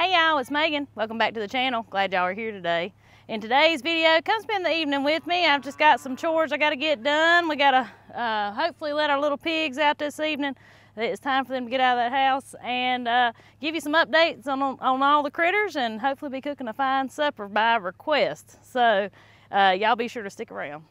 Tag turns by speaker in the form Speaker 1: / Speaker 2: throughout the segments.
Speaker 1: Hey y'all, it's Megan. Welcome back to the channel. Glad y'all are here today. In today's video, come spend the evening with me. I've just got some chores I gotta get done. We gotta hopefully let our little pigs out this evening. It's time for them to get out of that house and give you some updates on all the critters and hopefully be cooking a fine supper by request. So y'all be sure to stick around.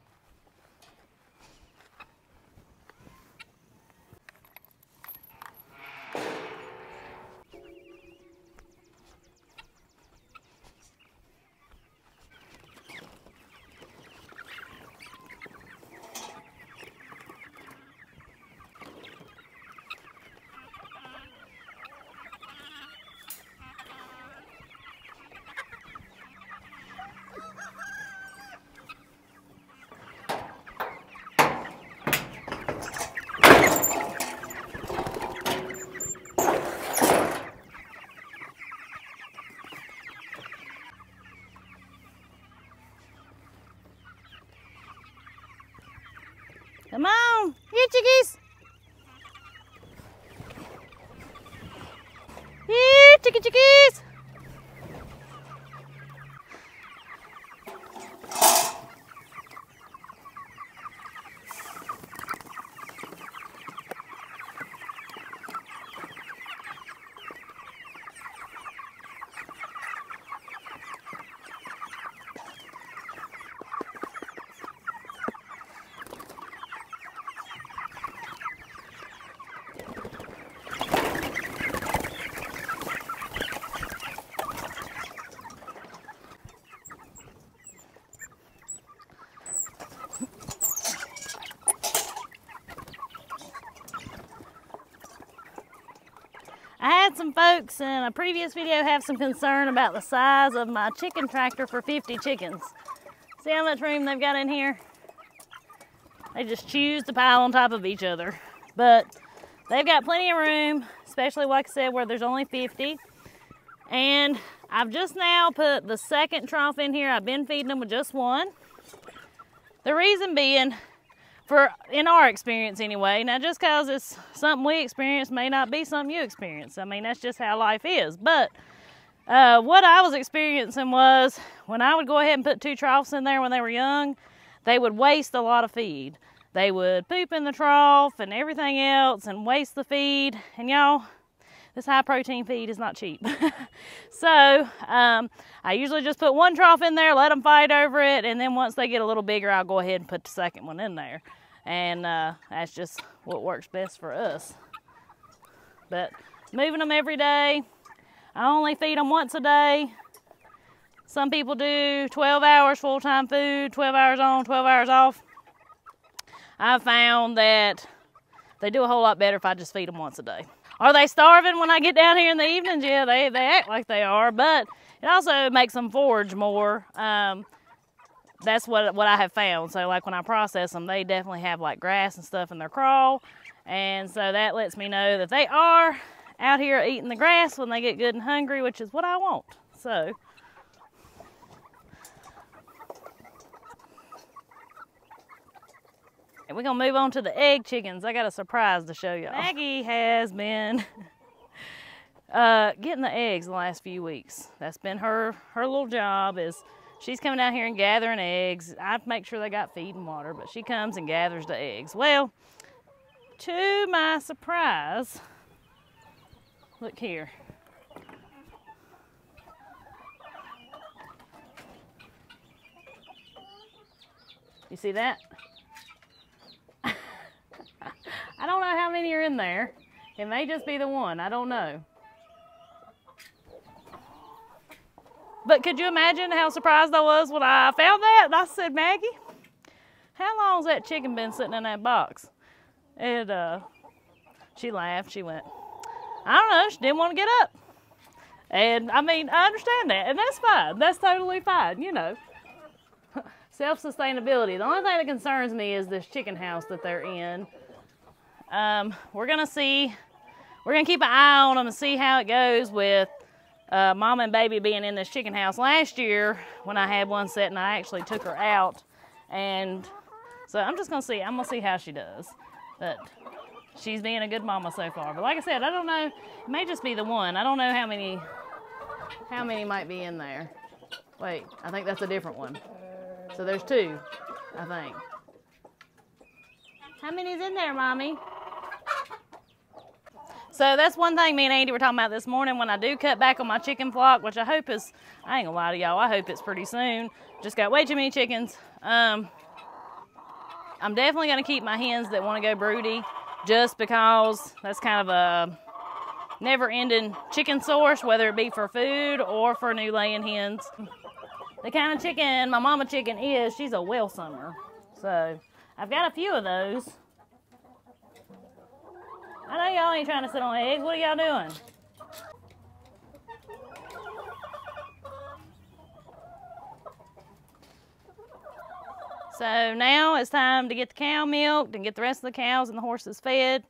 Speaker 1: Come on, here chickies. Here, chickies. I had some folks in a previous video have some concern about the size of my chicken tractor for 50 chickens. See how much room they've got in here? They just choose to pile on top of each other. But they've got plenty of room, especially like I said, where there's only 50. And I've just now put the second trough in here. I've been feeding them with just one. The reason being, in our experience anyway, now just because it's something we experience may not be something you experience. I mean, that's just how life is. But what I was experiencing was when I would go ahead and put 2 troughs in there when they were young, they would waste a lot of feed. They would poop in the trough and everything else and waste the feed. And y'all, this high protein feed is not cheap. So I usually just put 1 trough in there, let them fight over it, and then once they get a little bigger, I'll go ahead and put the second one in there. And that's just what works best for us. But moving them every day. I only feed them once a day. Some people do 12 hours full-time food, 12 hours on, 12 hours off. I've found that they do a whole lot better if I just feed them once a day. Are they starving when I get down here in the evenings? Yeah, they act like they are, but it also makes them forage more. That's what I have found. So like when I process them, they definitely have like grass and stuff in their crawl. And so that lets me know that they are out here eating the grass when they get good and hungry, which is what I want. So. And we're gonna move on to the egg chickens. I got a surprise to show y'all. Maggie has been getting the eggs the last few weeks. That's been her little job is she's coming out here and gathering eggs. I make sure they got feed and water, but she comes and gathers the eggs. Well, to my surprise, look here. You see that? I don't know how many are in there. It may just be the one, I don't know. But could you imagine how surprised I was when I found that? And I said, Maggie, how long's that chicken been sitting in that box? And she laughed. She went, I don't know. She didn't want to get up. And I mean, I understand that. And that's fine. That's totally fine, you know. Self-sustainability. The only thing that concerns me is this chicken house that they're in. We're going to keep an eye on them and see how it goes with mama and baby being in this chicken house. Last year when I had one set and I actually took her out, and so I'm just gonna see, I'm gonna see how she does. But she's being a good mama so far. But like I said, I don't know, it may just be the one. I don't know how many How many might be in there? Wait, I think that's a different one. So there's 2, I think. How many's in there, Mommy? So that's one thing me and Andy were talking about this morning. When I do cut back on my chicken flock, which I hope is, I ain't gonna lie to y'all, I hope it's pretty soon. Just got way too many chickens. I'm definitely gonna keep my hens that wanna go broody, just because that's kind of a never-ending chicken source, whether it be for food or for new laying hens. The kind of chicken my mama chicken is, she's a Welsummer. So I've got a few of those. I know y'all ain't trying to sit on eggs. What are y'all doing? So now it's time to get the cow milked and get the rest of the cows and the horses fed.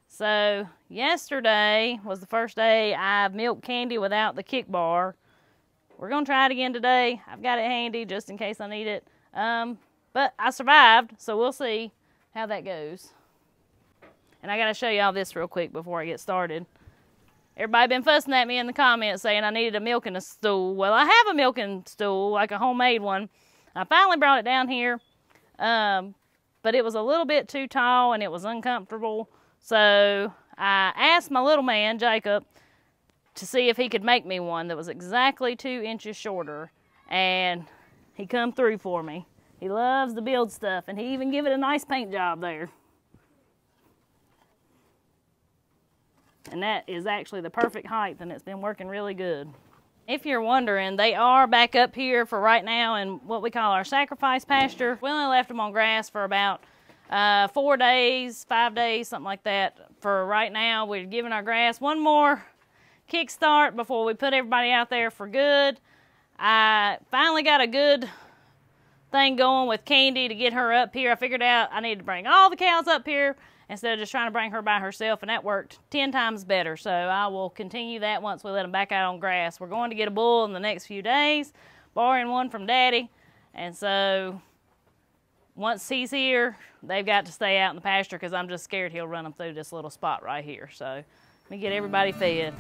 Speaker 1: So yesterday was the first day I've milked Candy without the kick bar. We're gonna try it again today. I've got it handy just in case I need it. But I survived, so we'll see how that goes. And I gotta show y'all this real quick before I get started. Everybody been fussing at me in the comments saying I needed a milking stool. Well, I have a milking stool, like a homemade one. I finally brought it down here, but it was a little bit too tall and it was uncomfortable. So I asked my little man, Jacob, to see if he could make me one that was exactly 2 inches shorter. And he come through for me. He loves to build stuff, and he even give it a nice paint job there. And that is actually the perfect height, and it's been working really good. If you're wondering, they are back up here for right now in what we call our sacrifice pasture. We only left them on grass for about 4 days, 5 days, something like that. For right now, we're giving our grass one more kickstart before we put everybody out there for good. I finally got a good thing going with Candy to get her up here. I figured out I need to bring all the cows up here instead of just trying to bring her by herself, and that worked 10 times better. So I will continue that once we let them back out on grass. We're going to get a bull in the next few days, borrowing one from Daddy. And so once he's here, they've got to stay out in the pasture because I'm just scared he'll run them through this little spot right here. So let me get everybody fed.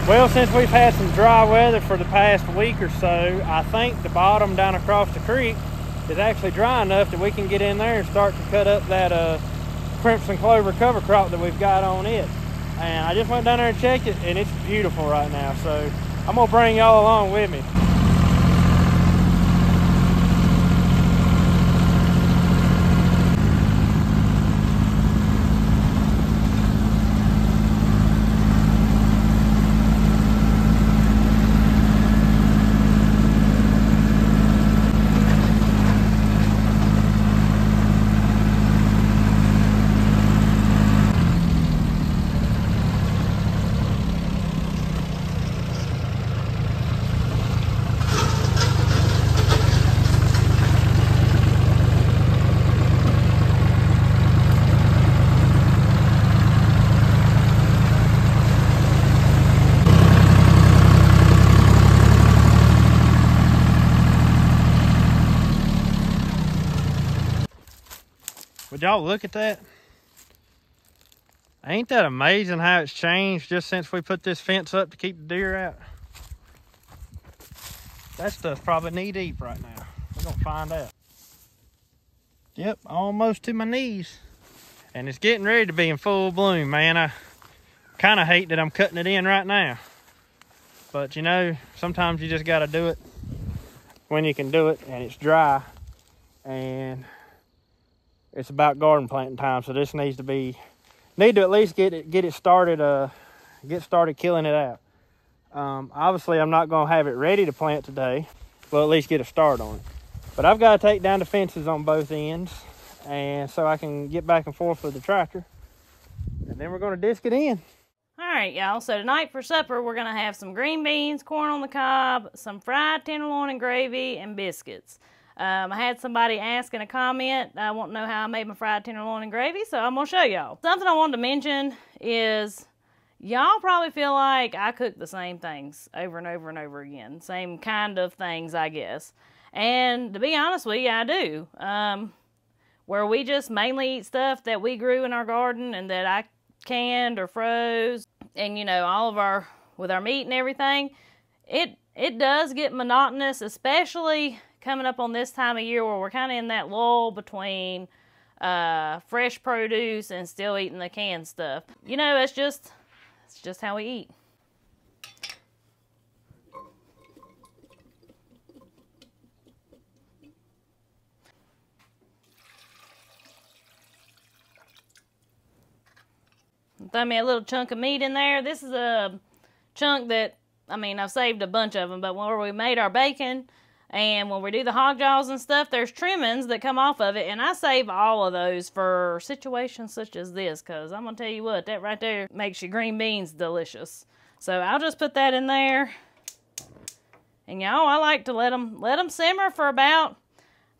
Speaker 2: Well, since we've had some dry weather for the past week or so, I think the bottom down across the creek is actually dry enough that we can get in there and start to cut up that crimson clover cover crop that we've got on it. And I just went down there and checked it, and it's beautiful right now. So I'm gonna bring y'all along with me. Would y'all look at that? Ain't that amazing how it's changed just since we put this fence up to keep the deer out? That stuff's probably knee deep right now. We're gonna find out. Yep, almost to my knees. And it's getting ready to be in full bloom, man. I kind of hate that I'm cutting it in right now. But you know, sometimes you just gotta do it when you can do it and it's dry. And it's about garden planting time, so this needs to at least get it started, get started killing it out. Obviously, I'm not gonna have it ready to plant today. Well, at least get a start on it. But I've got to take down the fences on both ends, and so I can get back and forth with the tractor. And then we're gonna disc it in.
Speaker 1: All right, y'all, so tonight for supper, we're gonna have some green beans, corn on the cob, some fried tenderloin and gravy, and biscuits. I had somebody ask in a comment, I want to know how I made my fried tenderloin and gravy, so I'm gonna show y'all. Something I wanted to mention is, y'all probably feel like I cook the same things over and over and over again. Same kind of things, I guess. And to be honest with you, I do. Where we just mainly eat stuff that we grew in our garden and that I canned or froze. And you know, with our meat and everything, it does get monotonous, especially coming up on this time of year where we're kind of in that lull between fresh produce and still eating the canned stuff. You know, it's just how we eat. Throw me a little chunk of meat in there. This is a chunk that, I mean, I've saved a bunch of them, but when we made our bacon and when we do the hog jaws and stuff, there's trimmings that come off of it, and I save all of those for situations such as this, because I'm going to tell you what, that right there makes your green beans delicious. So I'll just put that in there. And y'all, I like to let them simmer for about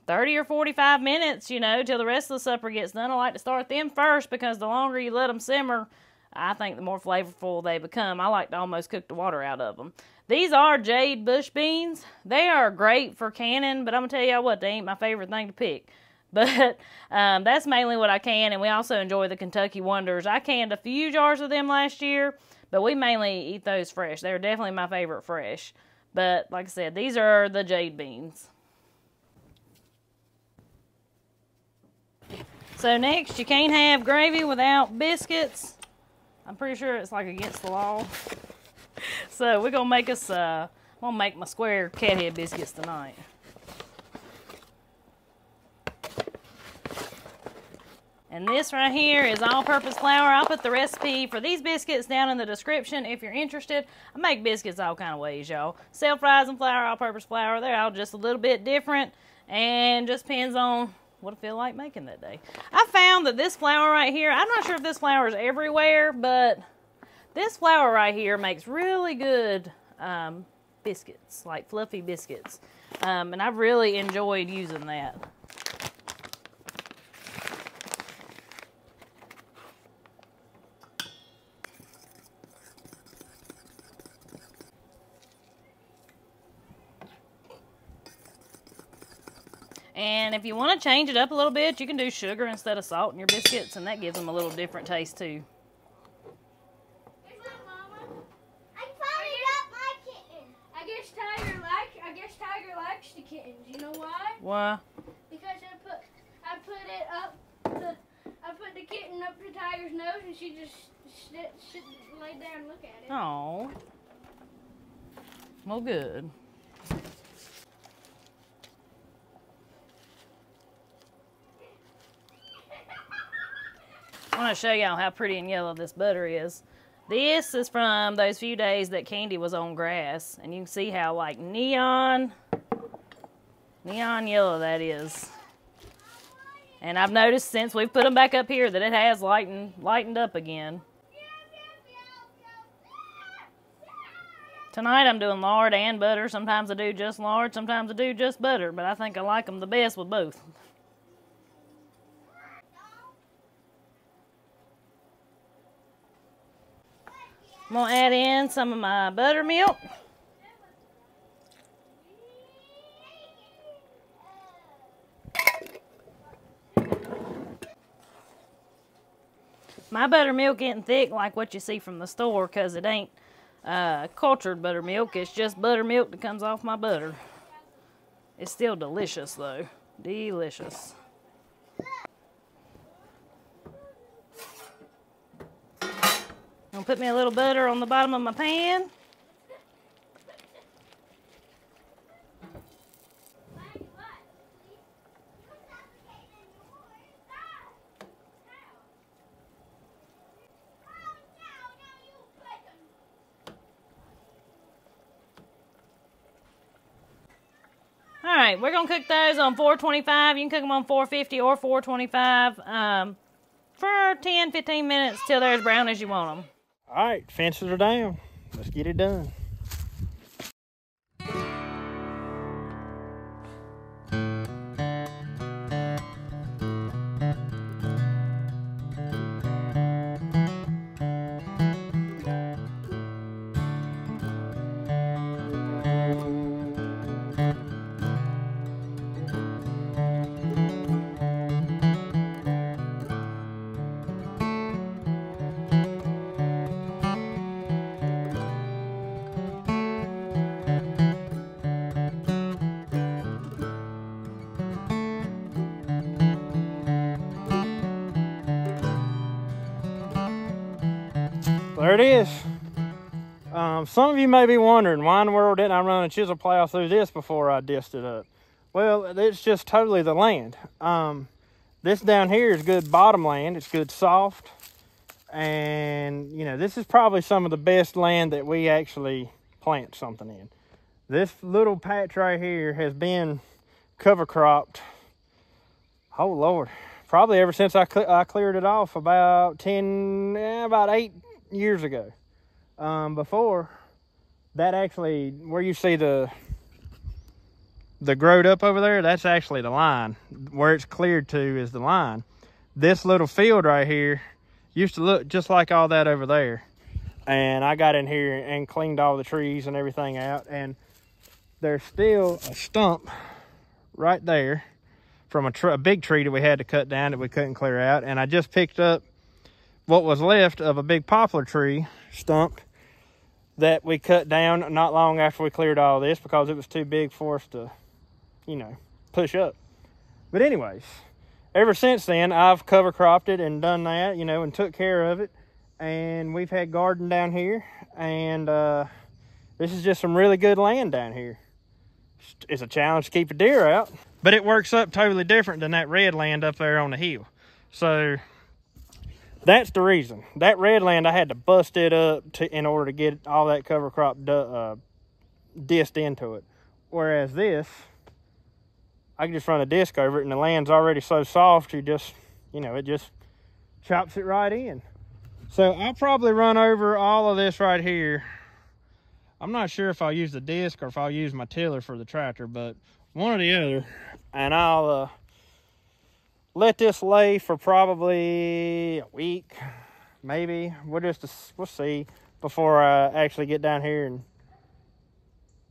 Speaker 1: 30 or 45 minutes, you know, till the rest of the supper gets done. I like to start them first because the longer you let them simmer, I think the more flavorful they become. I like to almost cook the water out of them. These are jade bush beans. They are great for canning, but I'm going to tell y'all what, they ain't my favorite thing to pick. But that's mainly what I can, and we also enjoy the Kentucky Wonders. I canned a few jars of them last year, but we mainly eat those fresh. They're definitely my favorite fresh. But like I said, these are the jade beans. So next, you can't have gravy without biscuits. I'm pretty sure it's like against the law. So we're gonna make us, I'm gonna make my square cathead biscuits tonight. And this right here is all-purpose flour. I'll put the recipe for these biscuits down in the description if you're interested. I make biscuits all kind of ways, y'all. Self-rising flour, all-purpose flour, they're all just a little bit different and just depends on what I feel like making that day. I found that this flour right here, I'm not sure if this flour is everywhere, but this flour right here makes really good biscuits, like fluffy biscuits. And I've really enjoyed using that. And if you want to change it up a little bit, you can do sugar instead of salt in your biscuits, and that gives them a little different taste too.
Speaker 3: Here's my mama. I finally got my kitten. I guess Tiger likes the kittens. You know why?
Speaker 1: Why?
Speaker 3: Because I put the kitten up to Tiger's nose, and she just lay there and look at it.
Speaker 1: Oh. Well, good. I want to show y'all how pretty and yellow this butter is. This is from those few days that Candy was on grass, and you can see how like neon yellow that is. And I've noticed since we've put them back up here that it has lightened up again. Tonight I'm doing lard and butter. Sometimes I do just lard, sometimes I do just butter, but I think I like them the best with both. I'm going to add in some of my buttermilk. My buttermilk isn't thick like what you see from the store because it ain't cultured buttermilk. It's just buttermilk that comes off my butter. It's still delicious though. Delicious. I'll put me a little butter on the bottom of my pan. All right, we're gonna cook those on 425. You can cook them on 450 or 425 for 10-15 minutes till they're as brown as you want them.
Speaker 2: All right, fences are down. Let's get it done. There it is. Some of you may be wondering, why in the world didn't I run a chisel plow through this before I disced it up? Well, it's just totally the land. This down here is good bottom land. It's good soft. And, you know, this is probably some of the best land that we actually plant something in. This little patch right here has been cover cropped. Oh, Lord. Probably ever since I cleared it off about 8 years ago. Before that, actually, where you see the growed up over there, that's actually the line. Where it's cleared to is the line. This little field right here used to look just like all that over there. And I got in here and cleaned all the trees and everything out, and there's still a stump right there from a big tree that we had to cut down that we couldn't clear out. And I just picked up what was left of a big poplar tree stump that we cut down not long after we cleared all this because it was too big for us to, you know, push up. But anyways, ever since then, I've cover cropped it and done that, you know, and took care of it. And we've had garden down here, and this is just some really good land down here. It's a challenge to keep a deer out, but it works up totally different than that red land up there on the hill. So that's the reason. That red land, I had to bust it up in order to get all that cover crop disced into it. Whereas this, I can just run a disc over it, and the land's already so soft, you just, you know, it just chops it right in. So I'll probably run over all of this right here. I'm not sure if I'll use the disc or if I'll use my tiller for the tractor, but one or the other. And I'll let this lay for probably a week, maybe. We'll see before I actually get down here and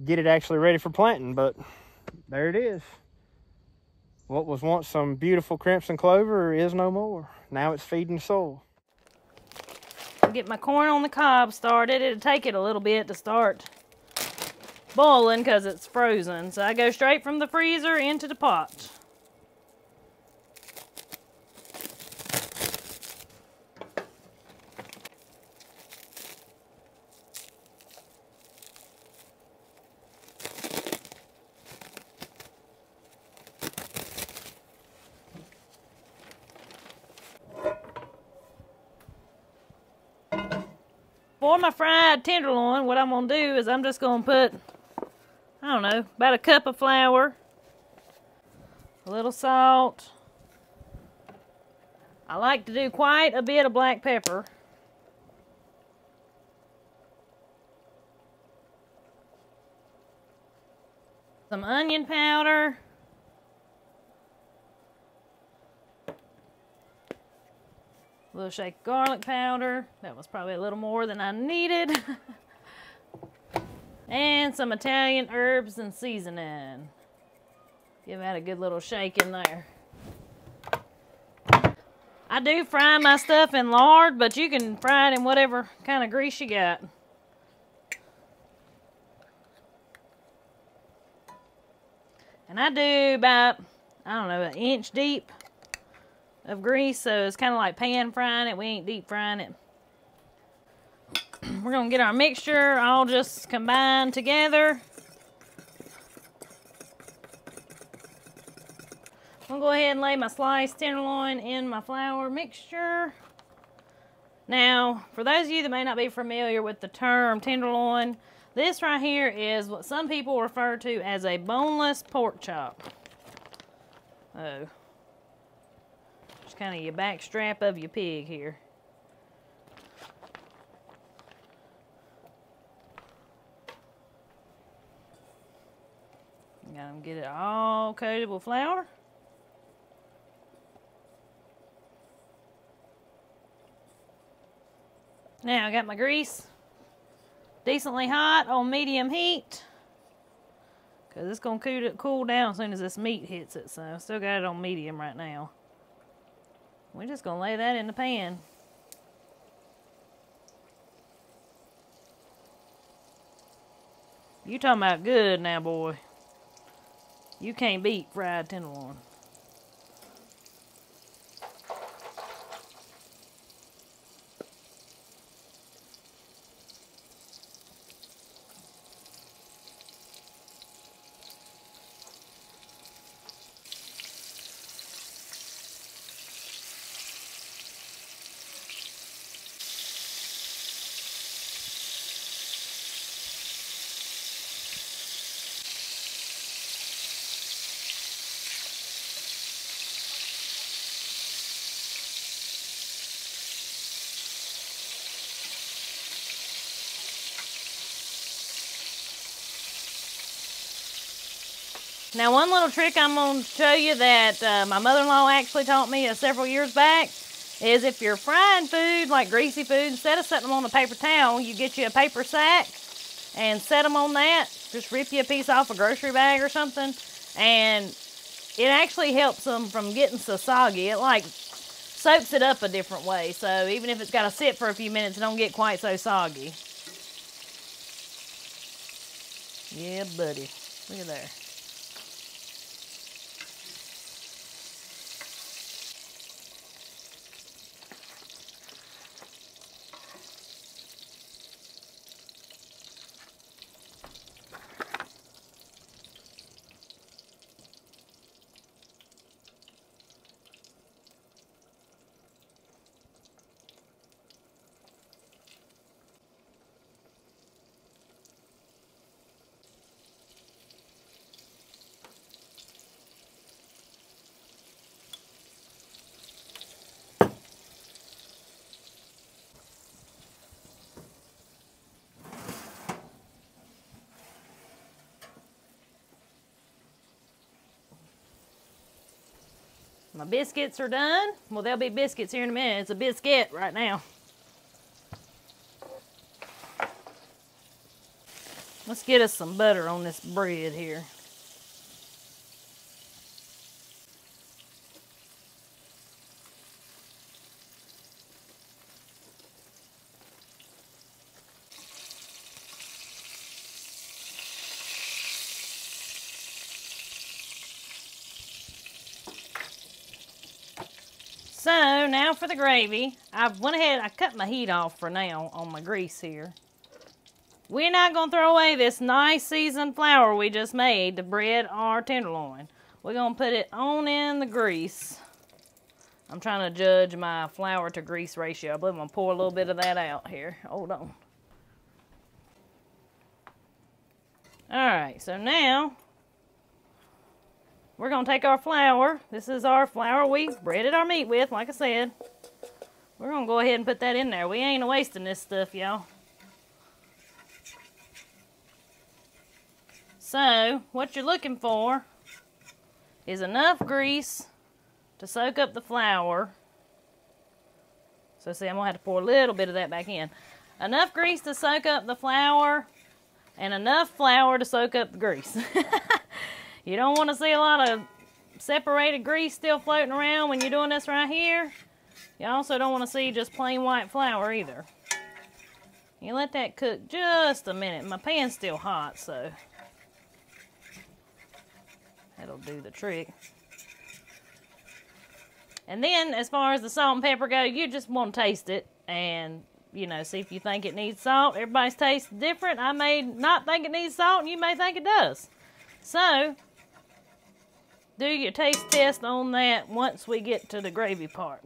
Speaker 2: get it actually ready for planting. But there it is. What was once some beautiful crimson clover is no more. Now it's feeding the soil.
Speaker 1: Get my corn on the cob started. It'll take it a little bit to start boiling because it's frozen. So I go straight from the freezer into the pot. For my fried tenderloin, what I'm going to do is I'm just going to put, I don't know, about a cup of flour, a little salt. I like to do quite a bit of black pepper. Some onion powder. A little shake of garlic powder. That was probably a little more than I needed. And some Italian herbs and seasoning. Give that a good little shake in there. I do fry my stuff in lard, but you can fry it in whatever kind of grease you got. And I do about, I don't know, 1 inch deep of grease, so it's kind of like pan frying it. We ain't deep frying it. We're going to get our mixture all just combined together. I'm going to go ahead and lay my sliced tenderloin in my flour mixture. Now, for those of you that may not be familiar with the term tenderloin, this right here is what some people refer to as a boneless pork chop. Oh. Just kind of your back strap of your pig here. Gotta get it all coated with flour. Now I got my grease decently hot on medium heat, because it's going to cool down as soon as this meat hits it. So I still got it on medium right now. We're just going to lay that in the pan. You talking about good now, boy. You can't beat fried tenderloin. Now, one little trick I'm going to show you that my mother-in-law actually taught me several years back is if you're frying food, like greasy food, instead of setting them on a paper towel, you get you a paper sack and set them on that. Just rip you a piece off a grocery bag or something, and it actually helps them from getting so soggy. It like soaks it up a different way, so even if it's got to sit for a few minutes, it don't get quite so soggy. Yeah, buddy. Look at there. My biscuits are done. Well, there'll be biscuits here in a minute. It's a biscuit right now. Let's get us some butter on this bread here. So now for the gravy. I went ahead, I cut my heat off for now on my grease here. We're not going to throw away this nice seasoned flour we just made to bread our tenderloin. We're going to put it on in the grease. I'm trying to judge my flour to grease ratio. I believe I'm going to pour a little bit of that out here. Hold on. Alright, so now we're going to take our flour. This is our flour we breaded our meat with, like I said. We're going to go ahead and put that in there. We ain't wasting this stuff, y'all. So, what you're looking for is enough grease to soak up the flour. So, see, I'm going to have to pour a little bit of that back in. Enough grease to soak up the flour, and enough flour to soak up the grease. You don't want to see a lot of separated grease still floating around when you're doing this right here. You also don't want to see just plain white flour either. You let that cook just a minute. My pan's still hot, so that'll do the trick. And then, as far as the salt and pepper go, you just want to taste it and, you know, see if you think it needs salt. Everybody's taste is different. I may not think it needs salt, and you may think it does. So, do your taste test on that once we get to the gravy part.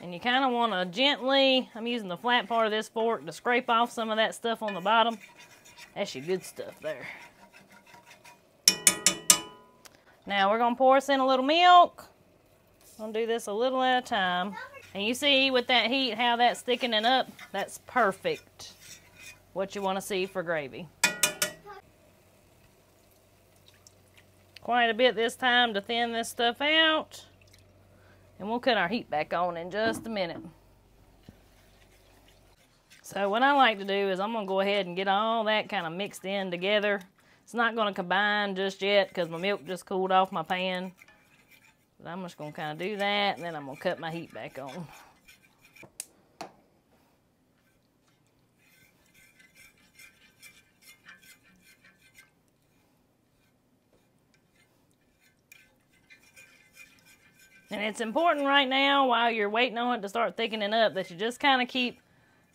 Speaker 1: And you kind of want to gently, I'm using the flat part of this fork to scrape off some of that stuff on the bottom. That's your good stuff there. Now we're going to pour us in a little milk. I'm going to do this a little at a time. And you see with that heat how that's thickening up? That's perfect. What you want to see for gravy. Quite a bit this time to thin this stuff out. And we'll cut our heat back on in just a minute. So what I like to do is I'm going to go ahead and get all that kind of mixed in together. It's not going to combine just yet because my milk just cooled off my pan. But I'm just going to kind of do that, and then I'm going to cut my heat back on. And it's important right now, while you're waiting on it to start thickening up, that you just kind of keep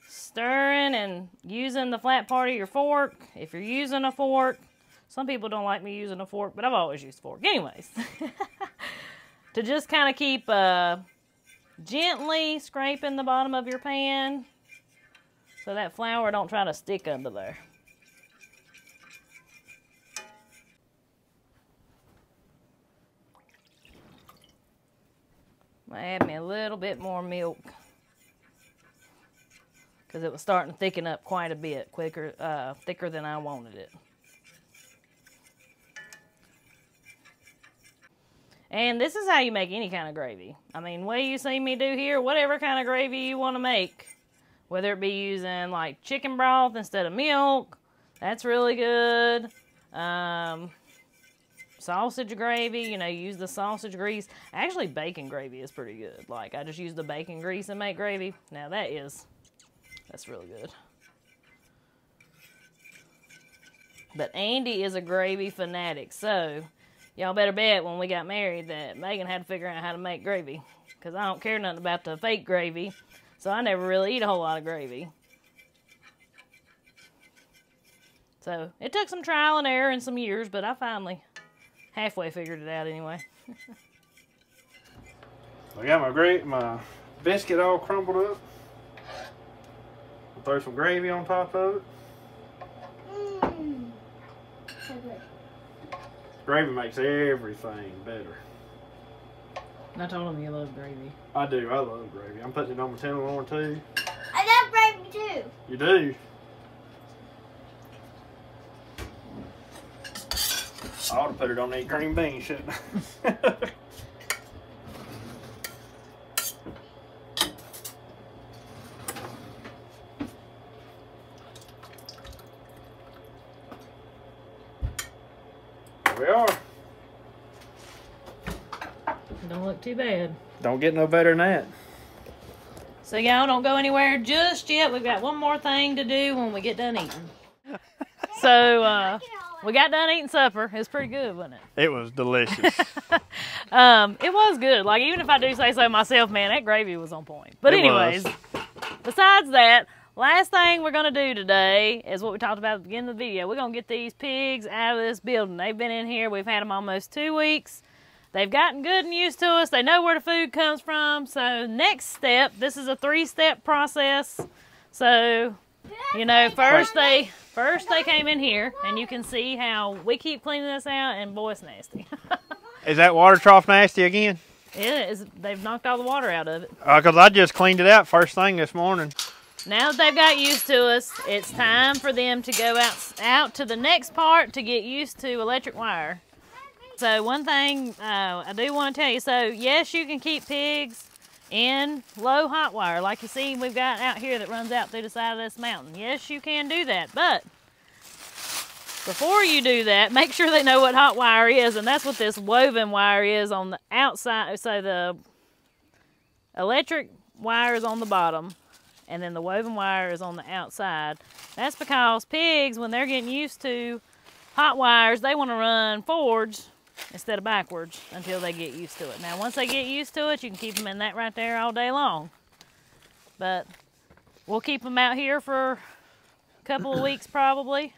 Speaker 1: stirring and using the flat part of your fork. If you're using a fork, some people don't like me using a fork, but I've always used a fork. Anyways, to just kind of keep gently scraping the bottom of your pan so that flour don't try to stick under there. I'm going to add me a little bit more milk because it was starting to thicken up quite a bit thicker than I wanted it. And this is how you make any kind of gravy. I mean, what you see me do here, whatever kind of gravy you want to make, whether it be using like chicken broth instead of milk, that's really good. Sausage gravy, you know, use the sausage grease. Actually, bacon gravy is pretty good. Like, I just use the bacon grease and make gravy. Now, that's really good. But Andy is a gravy fanatic, so y'all better bet when we got married that Megan had to figure out how to make gravy. Because I don't care nothing about the fake gravy, so I never really eat a whole lot of gravy. So, it took some trial and error and some years, but I finally halfway figured it out anyway.
Speaker 2: I got my biscuit all crumbled up. I'll throw some gravy on top of it.
Speaker 3: So good.
Speaker 2: Gravy makes everything better.
Speaker 1: I told him you love gravy.
Speaker 2: I do. I love gravy. I'm putting it on my tenderloin too.
Speaker 3: I love gravy too.
Speaker 2: You do? I ought to put it on that green bean, shouldn't I? There we are.
Speaker 1: Don't look too bad.
Speaker 2: Don't get no better than that.
Speaker 1: So y'all don't go anywhere just yet. We've got one more thing to do when we get done eating. So, we got done eating supper. It was pretty good, wasn't it?
Speaker 2: It was delicious.
Speaker 1: It was good. Like, even if I do say so myself, man, that gravy was on point. But anyways, besides that, last thing we're going to do today is what we talked about at the beginning of the video. We're going to get these pigs out of this building. They've been in here. We've had them almost 2 weeks. They've gotten good and used to us. They know where the food comes from. So next step, this is a 3-step process. So, you know, first they came in here, and you can see how we keep cleaning this out, and boy, it's nasty.
Speaker 2: Is that water trough nasty again?
Speaker 1: It is. They've knocked all the water out of it.
Speaker 2: Because I just cleaned it out first thing this morning.
Speaker 1: Now that they've got used to us, it's time for them to go out to the next part to get used to electric wire. So one thing I do want to tell you, so yes, you can keep pigs in low hot wire like you see we've got out here that runs out through the side of this mountain. Yes, you can do that, but Before you do that, make sure they know what hot wire is, and that's what this woven wire is on the outside. So the electric wire is on the bottom, and then the woven wire is on the outside. That's because pigs, when they're getting used to hot wires, they want to run forwards instead of backwards until they get used to it. Now, once they get used to it, you can keep them in that right there all day long. But we'll keep them out here for a couple of weeks probably.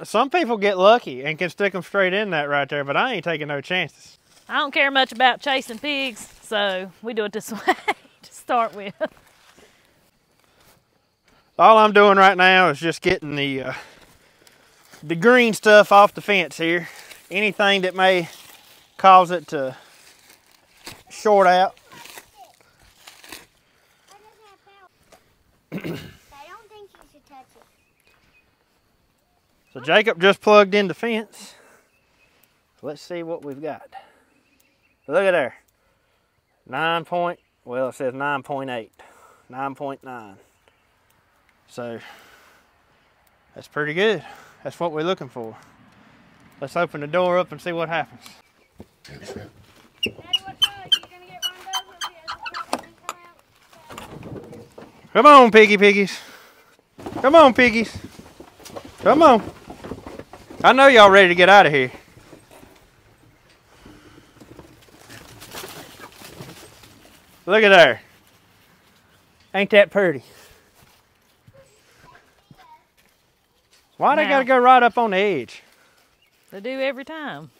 Speaker 2: Some people get lucky and can stick them straight in that right there, but I ain't taking no chances.
Speaker 1: I don't care much about chasing pigs, so we do it this way to start with.
Speaker 2: All I'm doing right now is just getting the green stuff off the fence here. Anything that may cause it to short out.
Speaker 3: I don't think you should touch it.
Speaker 2: So Jacob just plugged in the fence. Let's see what we've got. Look at there. Well, it says 9.8. 9.9. So that's pretty good. That's what we're looking for. Let's open the door up and see what happens.
Speaker 3: Daddy, what's up? You gonna get one of those or come out?
Speaker 2: Come on, piggies. Come on, piggies. Come on. I know y'all ready to get out of here. Look at there. Ain't that pretty? Why they gotta go right up on the edge?
Speaker 1: They do every time.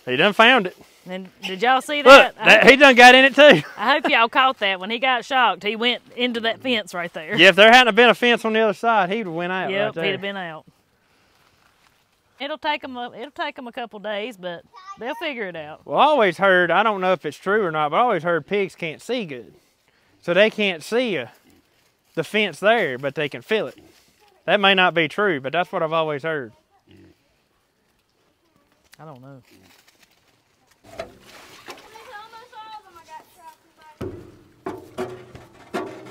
Speaker 2: He done found it.
Speaker 1: And did y'all see that?
Speaker 2: Look, he done got in it too.
Speaker 1: I hope y'all caught that. When he got shocked, he went into that fence right there.
Speaker 2: Yeah, if there hadn't been a fence on the other side, he'd have went out right there.
Speaker 1: He'd have been out. It'll take them a couple days, but they'll figure it out.
Speaker 2: Well, I always heard, I don't know if it's true or not, but I always heard pigs can't see good. So they can't see the fence there, but they can feel it. That may not be true, but that's what I've always heard.
Speaker 1: I don't know.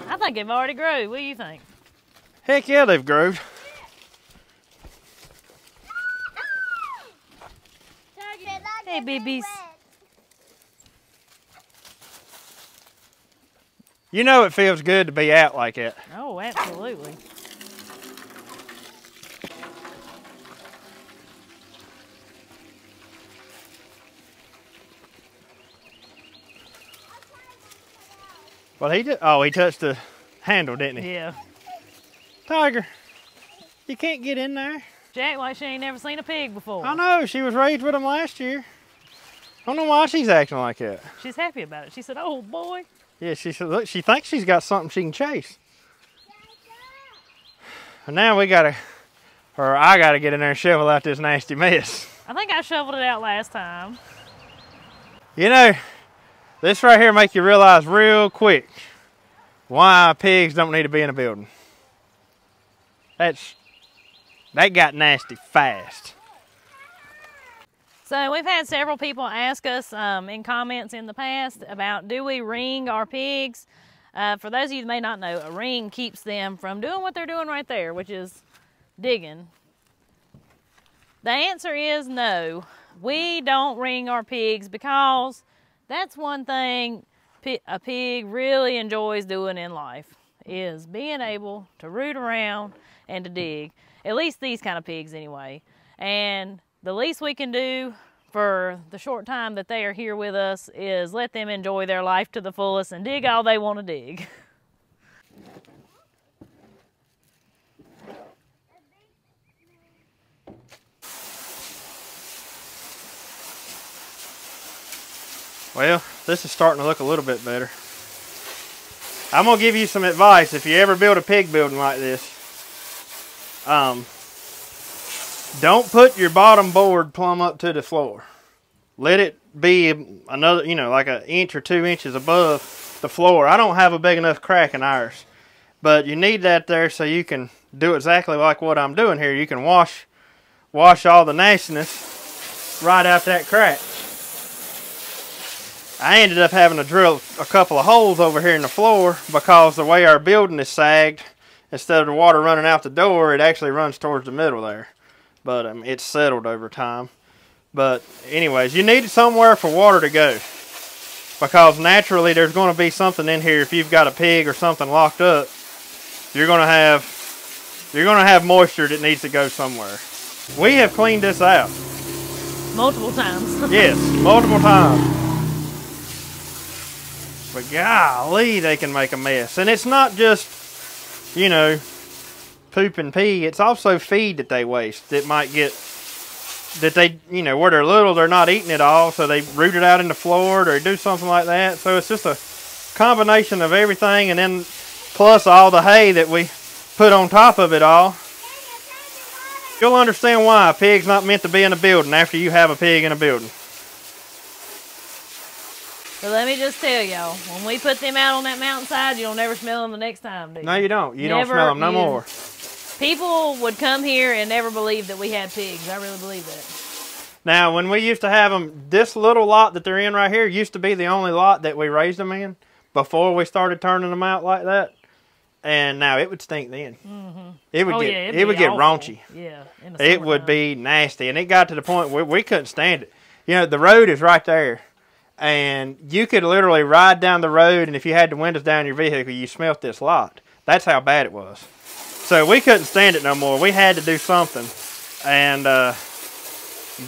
Speaker 1: I think they've already grew. What do you think?
Speaker 2: Heck yeah, they've grown.
Speaker 1: Hey, babies.
Speaker 2: You know it feels good to be out like that.
Speaker 1: Oh, absolutely.
Speaker 2: Well, he did. Oh, he touched the handle, didn't he?
Speaker 1: Yeah.
Speaker 2: Tiger, you can't get in there.
Speaker 1: Jack, like she ain't never seen a pig before.
Speaker 2: I know. She was raised with them last year. I don't know why she's acting like that.
Speaker 1: She's happy about it. She said, "Oh boy."
Speaker 2: Yeah, she said, look, she thinks she's got something she can chase. And now I gotta get in there and shovel out this nasty mess.
Speaker 1: I think I shoveled it out last time.
Speaker 2: You know, this right here make you realize real quick why pigs don't need to be in a building. That got nasty fast.
Speaker 1: So we've had several people ask us in comments in the past about, do we ring our pigs? For those of you that may not know, a ring keeps them from doing what they're doing right there, which is digging. The answer is no. We don't ring our pigs because that's one thing a pig really enjoys doing in life, is being able to root around and to dig. At least these kind of pigs anyway. And the least we can do for the short time that they are here with us is let them enjoy their life to the fullest and dig all they want to dig.
Speaker 2: Well, this is starting to look a little bit better. I'm gonna give you some advice if you ever build a pig building like this. Don't put your bottom board plumb up to the floor. Let it be another, like an inch or 2 inches above the floor. I don't have a big enough crack in ours, but you need that there so you can do exactly like what I'm doing here. You can wash all the nastiness right out that crack. I ended up having to drill a couple of holes over here in the floor because the way our building is sagged, instead of the water running out the door, it actually runs towards the middle there. but it's settled over time. But anyways, you need somewhere for water to go, because naturally there's going to be something in here. If you've got a pig or something locked up, you're going to have moisture that needs to go somewhere. We have cleaned this out
Speaker 1: multiple times.
Speaker 2: Yes, multiple times. But golly, they can make a mess. And it's not just, you know, poop and pee. It's also feed that they waste that might get, that they, you know, where they're little, they're not eating it all, so they root it out in the floor or do something like that. So it's just a combination of everything, and then plus all the hay that we put on top of it all. You'll understand why a pig's not meant to be in a building after you have a pig in a building.
Speaker 1: But let me just tell y'all, when we put them out on that mountainside, you'll never smell them the next time, do you?
Speaker 2: No, you don't. You don't smell them no more.
Speaker 1: People would come here and never believe that we had pigs. I really believe that.
Speaker 2: Now, when we used to have them, this little lot that they're in right here used to be the only lot that we raised them in before we started turning them out like that. And now it would stink then. Mm-hmm. It would get raunchy.
Speaker 1: Yeah,
Speaker 2: it would be nasty, and it got to the point where we couldn't stand it. You know, the road is right there, and you could literally ride down the road, and if you had the windows down in your vehicle, you smelt this lot. That's how bad it was. So we couldn't stand it no more. We had to do something, and the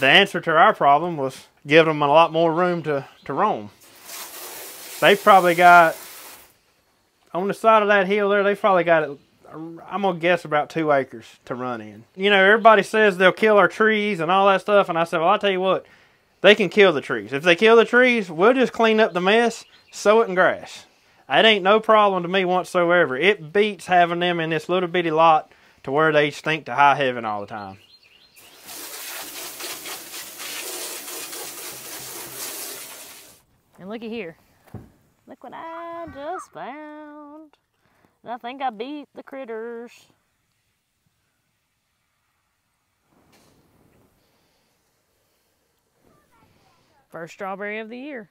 Speaker 2: answer to our problem was give them a lot more room to roam. They've probably got, on the side of that hill there, they've probably got, I'm going to guess, about 2 acres to run in. You know, everybody says they'll kill our trees and all that stuff, and I said, well, I'll tell you what, they can kill the trees. If they kill the trees, we'll just clean up the mess, sow it in grass. That ain't no problem to me whatsoever. It beats having them in this little bitty lot to where they stink to high heaven all the time.
Speaker 1: And looky here. Look what I just found. And I think I beat the critters. First strawberry of the year.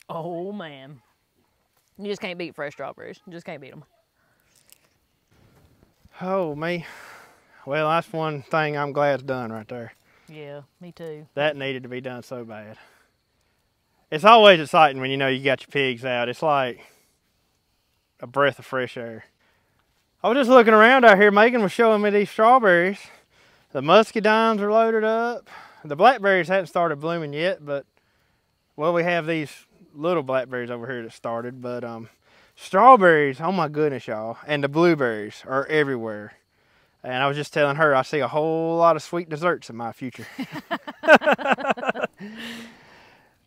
Speaker 1: Oh man. You just can't beat fresh strawberries. You just can't beat them.
Speaker 2: Oh me. Well, that's one thing I'm glad it's done right there.
Speaker 1: Yeah, me too.
Speaker 2: That needed to be done so bad. It's always exciting when you know you got your pigs out. It's like a breath of fresh air. I was just looking around out here. Megan was showing me these strawberries. The muscadines are loaded up. The blackberries hadn't started blooming yet, but, well, we have these little blackberries over here that started. But strawberries, oh my goodness, y'all. And the blueberries are everywhere. And I was just telling her I see a whole lot of sweet desserts in my future.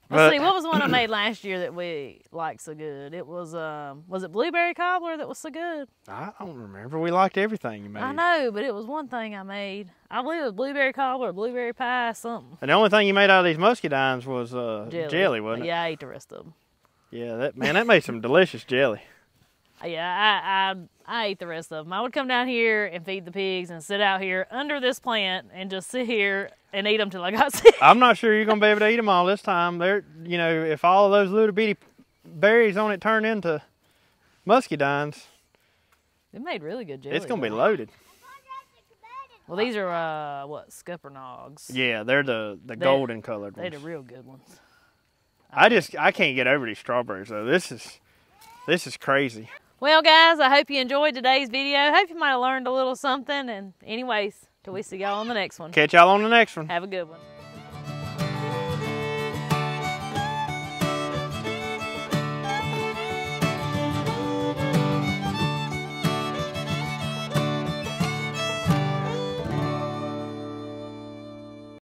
Speaker 1: Let's see, what was the one I made last year that we liked so good? It was it blueberry cobbler that was so good?
Speaker 2: I don't remember. We liked everything you made.
Speaker 1: I know, but it was one thing I made. I believe it was blueberry cobbler or blueberry pie, something.
Speaker 2: And the only thing you made out of these muscadines was jelly, wasn't it?
Speaker 1: Yeah, I ate the rest of them.
Speaker 2: Yeah, that made some delicious jelly.
Speaker 1: Yeah, I ate the rest of them. I would come down here and feed the pigs and sit out here under this plant and just sit here and eat them till I got sick.
Speaker 2: I'm not sure you're going to be able to eat them all this time. They're, you know, if all of those little bitty berries on it turn into muscadines,
Speaker 1: it made really good jelly.
Speaker 2: It's going to be loaded.
Speaker 1: Well, these are, what, Scuppernogs.
Speaker 2: Yeah, they're the golden colored ones.
Speaker 1: They're the real good ones.
Speaker 2: I can't get over these strawberries, though. This is crazy.
Speaker 1: Well, guys, I hope you enjoyed today's video. Hope you might have learned a little something. And anyways, till we see y'all on the next one.
Speaker 2: Catch y'all on the next one.
Speaker 1: Have a good one.